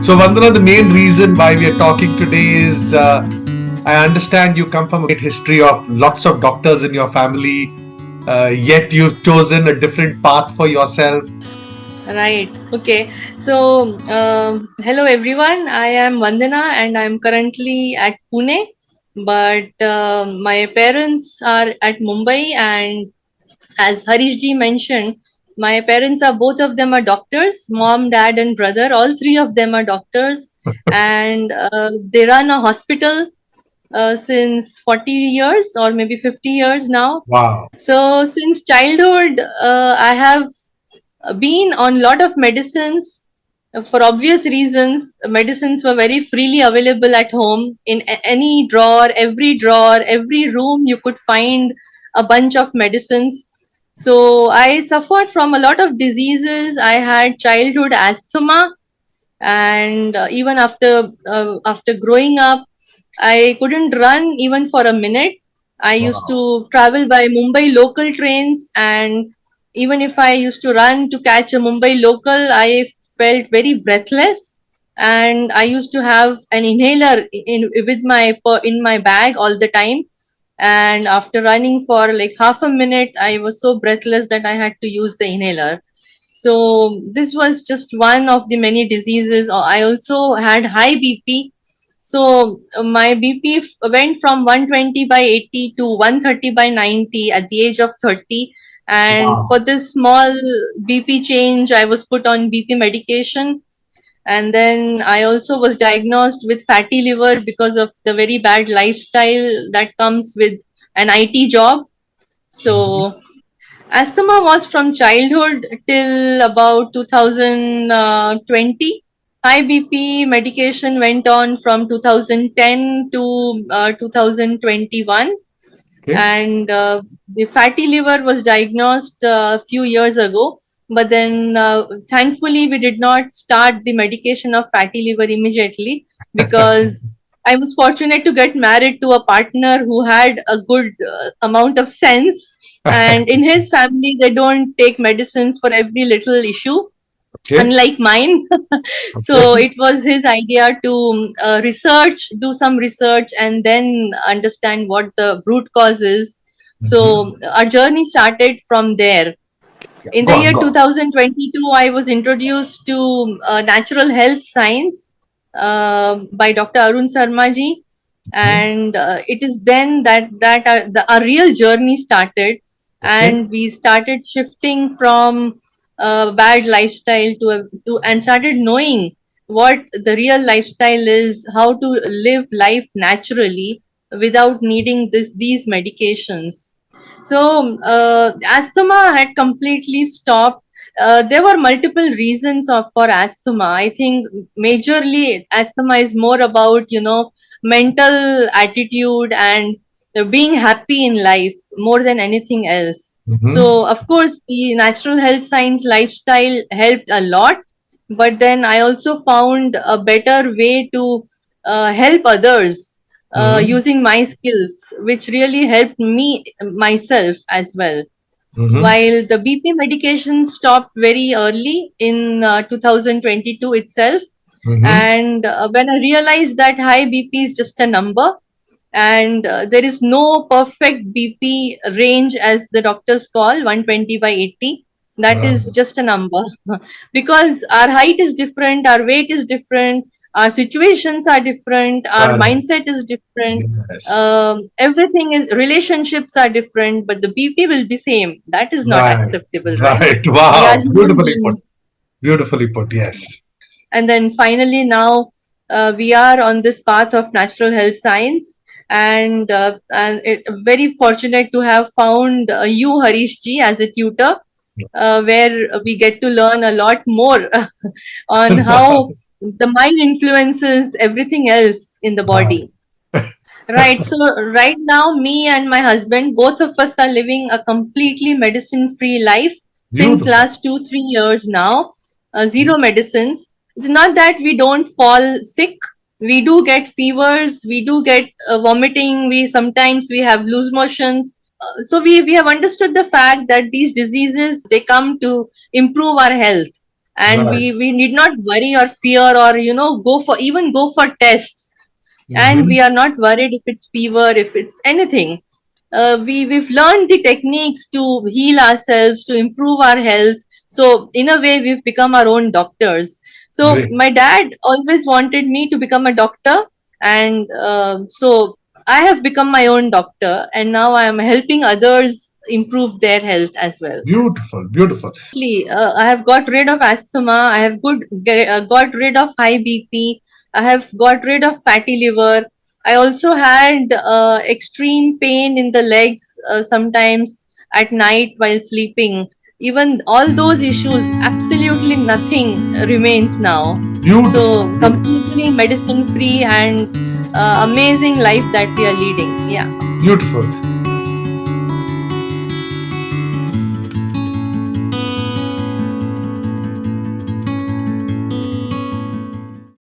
So, Vandana, the main reason why we are talking today is I understand you come from a great history of lots of doctors in your family, yet you've chosen a different path for yourself. Right. Okay. So, hello everyone. I am Vandana and I'm currently at Pune, but my parents are at Mumbai. And as Harish ji mentioned, my parents are both of them are doctors, mom, dad, and brother. All three of them are doctors, and they run a hospital since 40 years or maybe 50 years now. Wow. So, since childhood, I have been on lot of medicines. For obvious reasons, medicines were very freely available at home. In any drawer, every room, you could find a bunch of medicines. So I suffered from a lot of diseases. I had childhood asthma, and even after growing up, I couldn't run even for a minute. I used Wow. to travel by Mumbai local trains, and even if I used to run to catch a Mumbai local, I felt very breathless. And I used to have an inhaler in my bag all the time. And after running for like half a minute, I was so breathless that I had to use the inhaler. So this was just one of the many diseases. I also had high BP. So my BP went from 120 by 80 to 130 by 90 at the age of 30. And Wow. for this small BP change, I was put on BP medication. And then I also was diagnosed with fatty liver because of the very bad lifestyle that comes with an IT job. Mhm. So asthma was from childhood till about 2020. High BP medication went on from 2010 to 2021. Okay. And the fatty liver was diagnosed a few years ago. But then, thankfully, we did not start the medication of fatty liver immediately, because I was fortunate to get married to a partner who had a good amount of sense. And in his family, they don't take medicines for every little issue, Okay. unlike mine. So Okay. it was his idea to do some research, and then understand what the root cause is. Mhm. So our journey started from there. Yeah. In Go the on. year Go on. 2022, I was introduced to natural health science by Dr. Arun Sarmaji. Mhm. And it is then that our real journey started. Okay. And we started shifting from bad lifestyle to and started knowing what the real lifestyle is, how to live life naturally without needing these medications. So asthma had completely stopped. There were multiple reasons for asthma. I think majorly asthma is more about mental attitude and being happy in life more than anything else. Mhm. So of course the natural health science lifestyle helped a lot, but then I also found a better way to help others Mhm. using my skills, which really helped me myself as well. Mhm. While the BP medication stopped very early in 2022 itself, Mhm. and when I realized that high BP is just a number, and there is no perfect BP range as the doctors call 120 by 80. That is Right. just a number. Because our height is different, our weight is different, our situations are different, our Correct. mindset is different. Yes. Everything is relationships are different, but the BP will be same. That is not Right. acceptable, right? Right. We are Wow. human Beautifully put. beings. Beautifully put. Yes. And then finally now we are on this path of natural health science. And very fortunate to have found you, Harish ji, as a tutor, where we get to learn a lot more on how the mind influences everything else in the Right. body. Right. So right now, me and my husband, both of us are living a completely medicine-free life since Beautiful. last 2-3 years now. Zero medicines. It's not that we don't fall sick. We do get fevers. We do get vomiting. We have loose motions. So we have understood the fact that these diseases, they come to improve our health. and Right. we need not worry or fear or go for tests, and Mm-hmm. we are not worried if it's fever, if it's anything. We've learned the techniques to heal ourselves, to improve our health. So in a way, we've become our own doctors. So Great. my dad always wanted me to become a doctor, and so I have become my own doctor, and now I am helping others improve their health as well. Beautiful. Beautiful. I have got rid of asthma. I have got rid of high BP. I have got rid of fatty liver. I also had extreme pain in the legs sometimes at night while sleeping. Even all those issues, absolutely nothing remains now. Beautiful. So Beautiful. completely medicine free and amazing life that we are leading. Yeah. Beautiful.